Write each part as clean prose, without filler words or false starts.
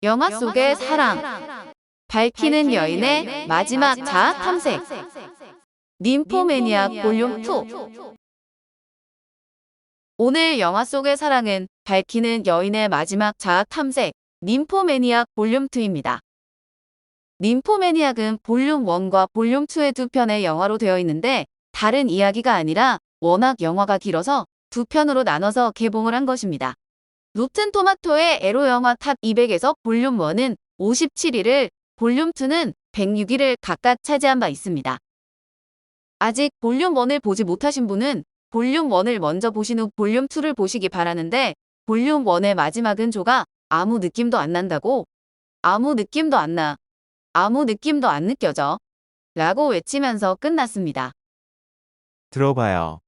영화 속의 사랑, 밝히는 여인의 마지막 자아 탐색, ним포매니악 볼륨 2. 오늘 영화 속의 사랑은 밝히는 여인의 마지막 자아 탐색, ним포매니악 볼륨 2입니다. ним포매니악은 볼륨 1과 볼륨 2의 두 편의 영화로 되어 있는데 다른 이야기가 아니라 워낙 영화가 길어서 두 편으로 나눠서 개봉을 한 것입니다. 로튼 토마토의 에로 영화 탑 200에서 볼륨 1은 57위를, 볼륨 2는 106위를 각각 차지한 바 있습니다. 아직 볼륨 1을 보지 못하신 분은 볼륨 1을 먼저 보신 후 볼륨 2를 보시기 바라는데, 볼륨 1의 마지막은 조가 아무 느낌도 안 난다고, 아무 느낌도 안 나, 아무 느낌도 안 느껴져 라고 외치면서 끝났습니다. 들어봐요.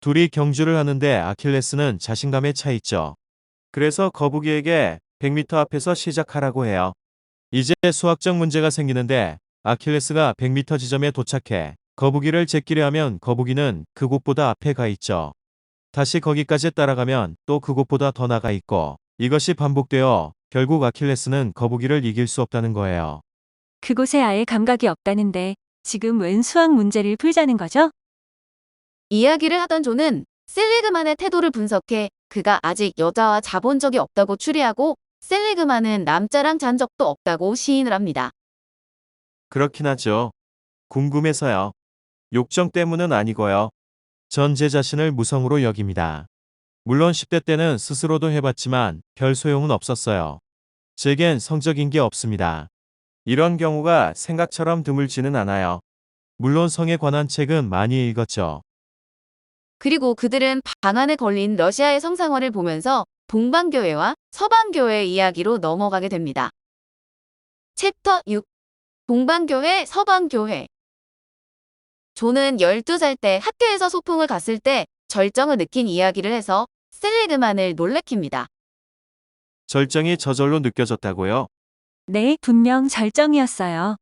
둘이 경주를 하는데 아킬레스는 자신감에 차 있죠. 그래서 거북이에게 100m 앞에서 시작하라고 해요. 이제 수학적 문제가 생기는데 아킬레스가 100m 지점에 도착해 거북이를 제끼려 하면 거북이는 그곳보다 앞에 가 있죠. 다시 거기까지 따라가면 또 그곳보다 더 나가 있고, 이것이 반복되어 결국 아킬레스는 거북이를 이길 수 없다는 거예요. 그곳에 아예 감각이 없다는데 지금 웬 수학 문제를 풀자는 거죠? 이야기를 하던 조는 셀리그만의 태도를 분석해 그가 아직 여자와 자본 적이 없다고 추리하고, 셀리그만은 남자랑 잔 적도 없다고 시인을 합니다. 그렇긴 하죠. 궁금해서요. 욕정 때문은 아니고요. 전 제 자신을 무성으로 여깁니다. 물론 10대 때는 스스로도 해봤지만 별 소용은 없었어요. 제겐 성적인 게 없습니다. 이런 경우가 생각처럼 드물지는 않아요. 물론 성에 관한 책은 많이 읽었죠. 그리고 그들은 방 안에 걸린 러시아의 성상화를 보면서 동방교회와 서방교회의 이야기로 넘어가게 됩니다. 챕터 6. 동방교회, 서방교회. 조는 12살 때 학교에서 소풍을 갔을 때 절정을 느낀 이야기를 해서 셀리그만을 놀래킵니다. 절정이 저절로 느껴졌다고요? 네, 분명 절정이었어요.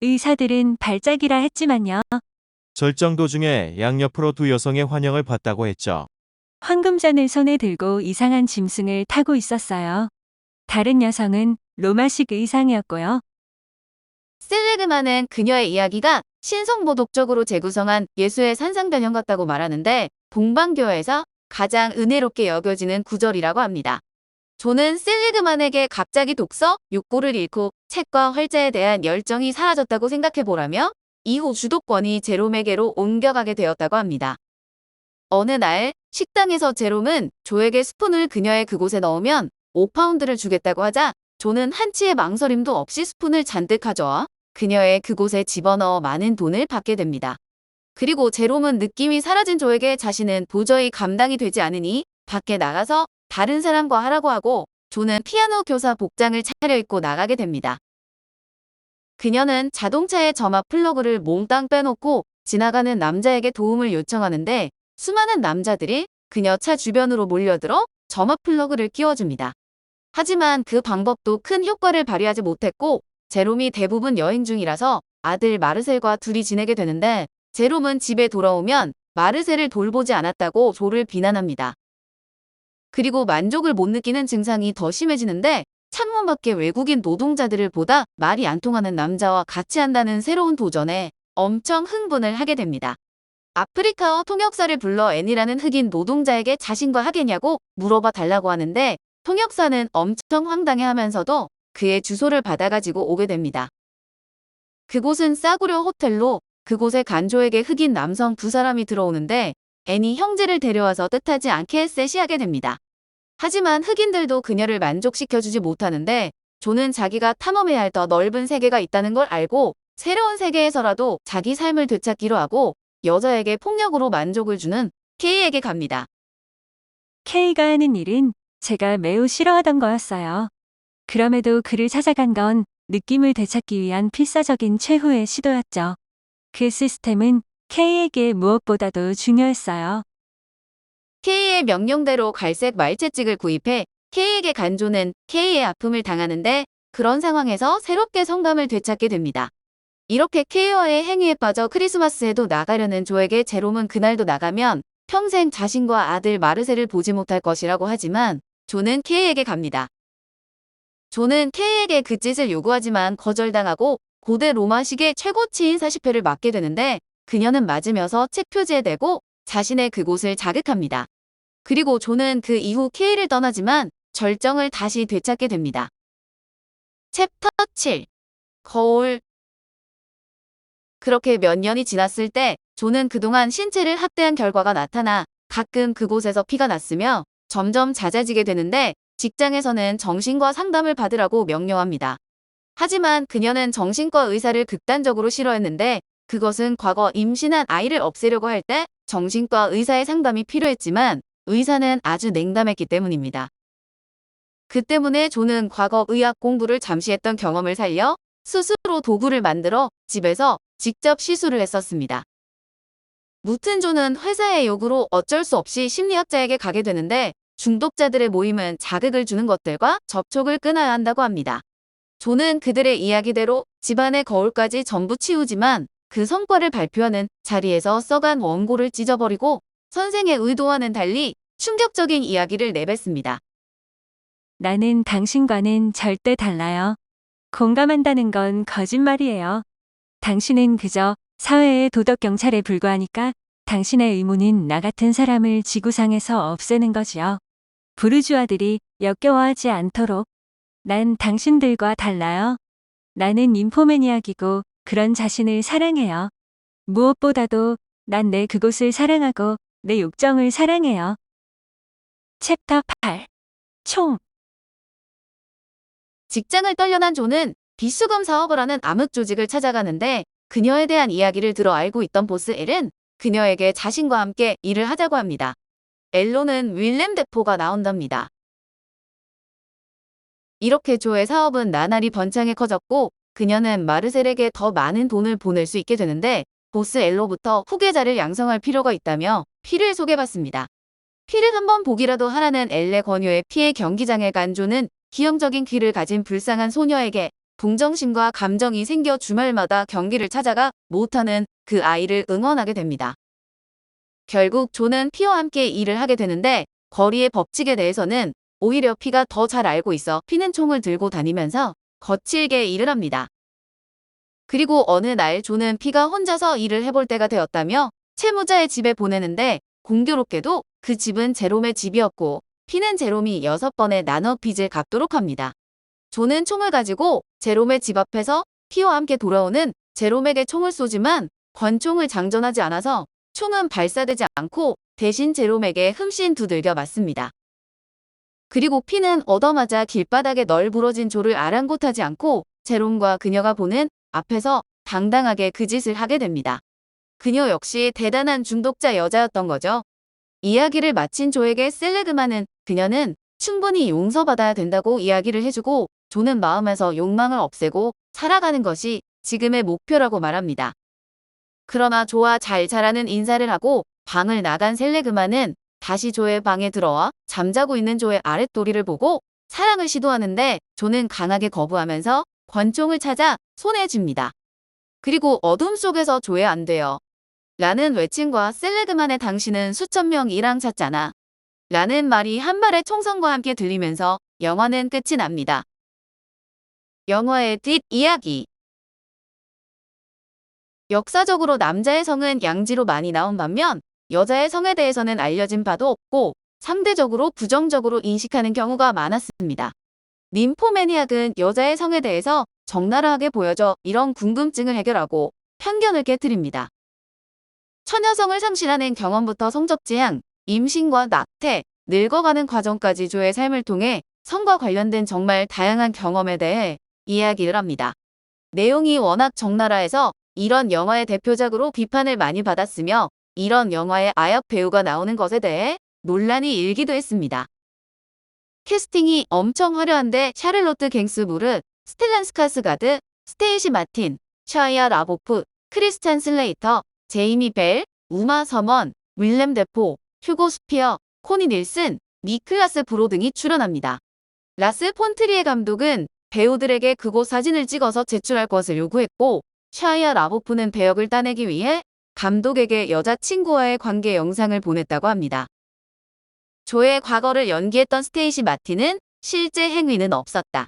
의사들은 발작이라 했지만요. 절정 도중에 양옆으로 두 여성의 환영을 받다고 했죠. 황금잔을 손에 들고 이상한 짐승을 타고 있었어요. 다른 여성은 로마식 의상이었고요. 셀리그만은 그녀의 이야기가 신성모독적으로 재구성한 예수의 산상변형 같다고 말하는데, 동방교회에서 가장 은혜롭게 여겨지는 구절이라고 합니다. 조는 셀리그만에게 갑자기 독서, 욕구를 잃고 책과 활자에 대한 열정이 사라졌다고 생각해보라며 이후 주도권이 제롬에게로 옮겨가게 되었다고 합니다. 어느 날 식당에서 제롬은 조에게 스푼을 그녀의 그곳에 넣으면 5파운드를 주겠다고 하자 조는 한치의 망설임도 없이 스푼을 잔뜩 가져와 그녀의 그곳에 집어넣어 많은 돈을 받게 됩니다. 그리고 제롬은 느낌이 사라진 조에게 자신은 도저히 감당이 되지 않으니 밖에 나가서 다른 사람과 하라고 하고, 조는 피아노 교사 복장을 차려입고 나가게 됩니다. 그녀는 자동차의 점압 플러그를 몽땅 빼놓고 지나가는 남자에게 도움을 요청하는데, 수많은 남자들이 그녀 차 주변으로 몰려들어 점압 플러그를 끼워줍니다. 하지만 그 방법도 큰 효과를 발휘하지 못했고, 제롬이 대부분 여행 중이라서 아들 마르셀과 둘이 지내게 되는데, 제롬은 집에 돌아오면 마르셀을 돌보지 않았다고 조를 비난합니다. 그리고 만족을 못 느끼는 증상이 더 심해지는데, 창문 밖에 외국인 노동자들을 보다 말이 안 통하는 남자와 같이 한다는 새로운 도전에 엄청 흥분을 하게 됩니다. 아프리카어 통역사를 불러 애니라는 흑인 노동자에게 자신과 하겠냐고 물어봐 달라고 하는데, 통역사는 엄청 황당해하면서도 그의 주소를 받아가지고 오게 됩니다. 그곳은 싸구려 호텔로, 그곳에 간 조에게 흑인 남성 두 사람이 들어오는데 애니 형제를 데려와서 뜻하지 않게 셋이하게 됩니다. 하지만 흑인들도 그녀를 만족시켜주지 못하는데, 조는 자기가 탐험해야 할 더 넓은 세계가 있다는 걸 알고 새로운 세계에서라도 자기 삶을 되찾기로 하고 여자에게 폭력으로 만족을 주는 K에게 갑니다. K가 하는 일은 제가 매우 싫어하던 거였어요. 그럼에도 그를 찾아간 건 느낌을 되찾기 위한 필사적인 최후의 시도였죠. 그 시스템은 K에게 무엇보다도 중요했어요. K의 명령대로 갈색 말채찍을 구입해 K에게 간 조는 K의 아픔을 당하는데, 그런 상황에서 새롭게 성감을 되찾게 됩니다. 이렇게 K와의 행위에 빠져 크리스마스에도 나가려는 조에게 제롬은 그날도 나가면 평생 자신과 아들 마르셀을 보지 못할 것이라고 하지만 조는 K에게 갑니다. 조는 K에게 그 짓을 요구하지만 거절당하고 고대 로마식의 최고치인 40회를 맞게 되는데 그녀는 맞으면서 책 표지에 대고 자신의 그곳을 자극합니다. 그리고 조는 그 이후 K를 떠나지만 절정을 다시 되찾게 됩니다. 챕터 7. 거울. 그렇게 몇 년이 지났을 때 조는 그동안 신체를 학대한 결과가 나타나 가끔 그곳에서 피가 났으며 점점 잦아지게 되는데 직장에서는 정신과 상담을 받으라고 명령합니다. 하지만 그녀는 정신과 의사를 극단적으로 싫어했는데 그것은 과거 임신한 아이를 없애려고 할 때 정신과 의사의 상담이 필요했지만 의사는 아주 냉담했기 때문입니다. 그 때문에 조는 과거 의학 공부를 잠시 했던 경험을 살려 스스로 도구를 만들어 집에서 직접 시술을 했었습니다. 무튼 조는 회사의 요구로 어쩔 수 없이 심리학자에게 가게 되는데 중독자들의 모임은 자극을 주는 것들과 접촉을 끊어야 한다고 합니다. 조는 그들의 이야기대로 집안의 거울까지 전부 치우지만 그 성과를 발표하는 자리에서 써간 원고를 찢어버리고 선생의 의도와는 달리 충격적인 이야기를 내뱉습니다. 나는 당신과는 절대 달라요. 공감한다는 건 거짓말이에요. 당신은 그저 사회의 도덕 경찰에 불과하니까 당신의 의무는 나 같은 사람을 지구상에서 없애는 거지요. 부르주아들이 역겨워하지 않도록. 난 당신들과 달라요. 나는 ним포매니악이고 그런 자신을 사랑해요. 무엇보다도 난 내 그곳을 사랑하고 내 욕정을 사랑해요. 챕터 8. 총. 직장을 떨려난 조는 비수금 사업을 하는 암흑 조직을 찾아가는데 그녀에 대한 이야기를 들어 알고 있던 보스 엘은 그녀에게 자신과 함께 일을 하자고 합니다. 엘로는 윌렘 데포가 나온답니다. 이렇게 조의 사업은 나날이 번창해 커졌고 그녀는 마르셀에게 더 많은 돈을 보낼 수 있게 되는데 보스 엘로부터 후계자를 양성할 필요가 있다며 피를 소개받습니다. 피를 한번 보기라도 하라는 엘의 권유에 피의 경기장에 간 조는 기형적인 귀를 가진 불쌍한 소녀에게 동정심과 감정이 생겨 주말마다 경기를 찾아가 못하는 그 아이를 응원하게 됩니다. 결국 조는 피와 함께 일을 하게 되는데 거리의 법칙에 대해서는 오히려 피가 더 잘 알고 있어 피는 총을 들고 다니면서 거칠게 일을 합니다. 그리고 어느 날 조는 피가 혼자서 일을 해볼 때가 되었다며 채무자의 집에 보내는데 공교롭게도 그 집은 제롬의 집이었고 피는 제롬이 6번에 나눠 빚을 갚도록 합니다. 조는 총을 가지고 제롬의 집 앞에서 피와 함께 돌아오는 제롬에게 총을 쏘지만 권총을 장전하지 않아서 총은 발사되지 않고 대신 제롬에게 흠씬 두들겨 맞습니다. 그리고 피는 얻어맞아 길바닥에 널브러진 조를 아랑곳하지 않고 제롬과 그녀가 보는 앞에서 당당하게 그 짓을 하게 됩니다. 그녀 역시 대단한 중독자 여자였던 거죠. 이야기를 마친 조에게 셀레그만은 그녀는 충분히 용서받아야 된다고 이야기를 해주고 조는 마음에서 욕망을 없애고 살아가는 것이 지금의 목표라고 말합니다. 그러나 조와 잘 자라는 인사를 하고 방을 나간 셀레그만은 다시 조의 방에 들어와 잠자고 있는 조의 아랫도리를 보고 사랑을 시도하는데 조는 강하게 거부하면서 권총을 찾아 손에 쥡니다. 그리고 어둠 속에서 조에 안 돼요. 라는 외침과 셀레그만의 당신은 수천 명 이랑 찼잖아. 라는 말이 한 발의 총성과 함께 들리면서 영화는 끝이 납니다. 영화의 뒷이야기. 역사적으로 남자의 성은 양지로 많이 나온 반면 여자의 성에 대해서는 알려진 바도 없고 상대적으로 부정적으로 인식하는 경우가 많았습니다. ним포매니악은 여자의 성에 대해서 적나라하게 보여져 이런 궁금증을 해결하고 편견을 깨뜨립니다. 처녀성을 상실하는 경험부터 성적지향, 임신과 낙태, 늙어가는 과정까지 조의 삶을 통해 성과 관련된 정말 다양한 경험에 대해 이야기를 합니다. 내용이 워낙 적나라해서 이런 영화의 대표작으로 비판을 많이 받았으며 이런 영화에 아역 배우가 나오는 것에 대해 논란이 일기도 했습니다. 캐스팅이 엄청 화려한데 샤를로트 갱스부르, 스텔란 스카스가드, 스테이시 마틴, 샤이아 라보프, 크리스찬 슬레이터, 제이미 벨, 우마 서먼, 윌렘 데포, 휴고 스피어, 코니 닐슨, 니클라스 브로 등이 출연합니다. 라스 폰트리에 감독은 배우들에게 그곳 사진을 찍어서 제출할 것을 요구했고 샤이아 라보프는 배역을 따내기 위해 감독에게 여자친구와의 관계 영상을 보냈다고 합니다. 조의 과거를 연기했던 스테이시 마틴은 실제 행위는 없었다.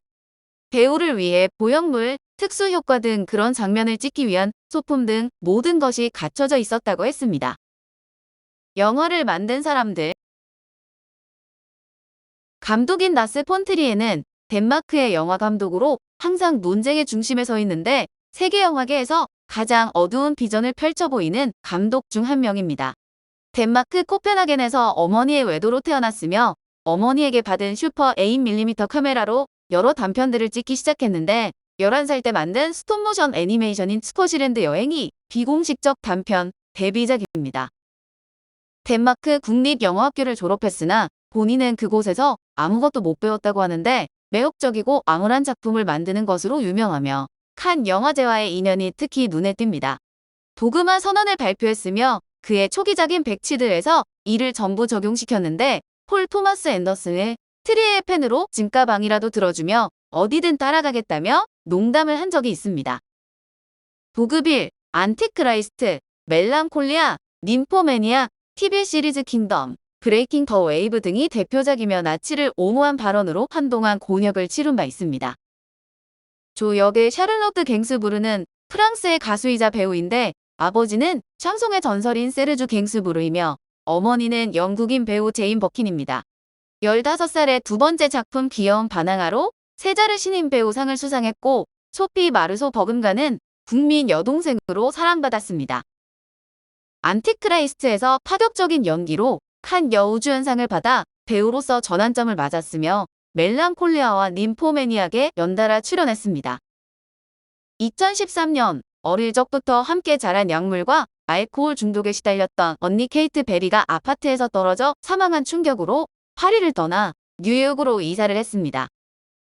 배우를 위해 보형물, 특수 효과 등 그런 장면을 찍기 위한 소품 등 모든 것이 갖춰져 있었다고 했습니다. 영화를 만든 사람들. 감독인 나스 폰트리에는 덴마크의 영화 감독으로 항상 논쟁의 중심에 서 있는데 세계 영화계에서 가장 어두운 비전을 펼쳐 보이는 감독 중 한 명입니다. 덴마크 코펜하겐에서 어머니의 외도로 태어났으며 어머니에게 받은 슈퍼 8mm 카메라로 여러 단편들을 찍기 시작했는데 11살 때 만든 스톱모션 애니메이션인 스코틀랜드 여행이 비공식적 단편 데뷔작입니다. 덴마크 국립영화학교를 졸업했으나 본인은 그곳에서 아무것도 못 배웠다고 하는데 매혹적이고 암울한 작품을 만드는 것으로 유명하며 칸 영화제와의 인연이 특히 눈에 띕니다. 도그마 선언을 발표했으며 그의 초기작인 백치드에서 이를 전부 적용시켰는데 폴 토마스 앤더슨의 트리의 펜으로 짐가방이라도 들어주며 어디든 따라가겠다며 농담을 한 적이 있습니다. 도그빌, 안티크라이스트, 멜랑콜리아, ним포매니아, TV 시리즈 킹덤, 브레이킹 더 웨이브 등이 대표작이며 나치를 옹호한 발언으로 한동안 곤욕을 치른 바 있습니다. 조 역의 샤를로트 갱스부르는 프랑스의 가수이자 배우인데 아버지는 샹송의 전설인 세르주 갱스부르이며 어머니는 영국인 배우 제인 버킨입니다. 15살에 두 번째 작품 귀여운 바나나로 세자르 신인 배우상을 수상했고 소피 마르소 버금가는 국민 여동생으로 사랑받았습니다. 안티크라이스트에서 파격적인 연기로 칸 여우주연상을 받아 배우로서 전환점을 맞았으며 멜랑콜리아와 ним포매니악에 연달아 출연했습니다. 2013년 어릴 적부터 함께 자란 약물과 알코올 중독에 시달렸던 언니 케이트 베리가 아파트에서 떨어져 사망한 충격으로 파리를 떠나 뉴욕으로 이사를 했습니다.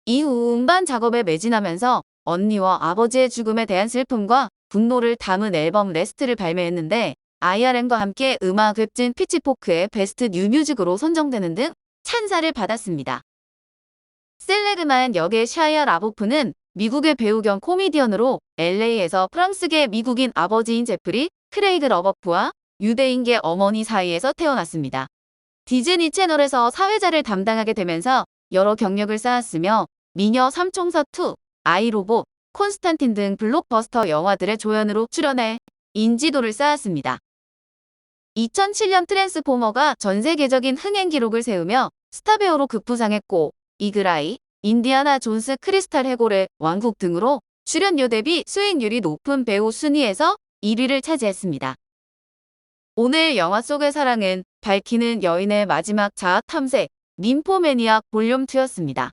이후 음반 작업에 매진하면서 언니와 아버지의 죽음에 대한 슬픔과 분노를 담은 앨범 레스트를 발매했는데 IRM과 함께 음악 웹진 피치포크의 베스트 뉴뮤직으로 선정되는 등 찬사를 받았습니다. 셀레그만 역의 샤이아 라보프는 미국의 배우 겸 코미디언으로 LA에서 프랑스계 미국인 아버지인 제프리 크레이그 러버프와 유대인계 어머니 사이에서 태어났습니다. 디즈니 채널에서 사회자를 담당하게 되면서 여러 경력을 쌓았으며 미녀 삼총사 2, 아이로봇, 콘스탄틴 등 블록버스터 영화들의 조연으로 출연해 인지도를 쌓았습니다. 2007년 트랜스포머가 전 세계적인 흥행 기록을 세우며 스타 배우로 급부상했고 이글아이, 인디아나 존스 크리스탈 해골의 왕국 등으로 출연료 대비 수익률이 높은 배우 순위에서 1위를 차지했습니다. 오늘 영화 속의 사랑은 밝히는 여인의 마지막 자아 탐색 ним포매니악 볼륨 2였습니다.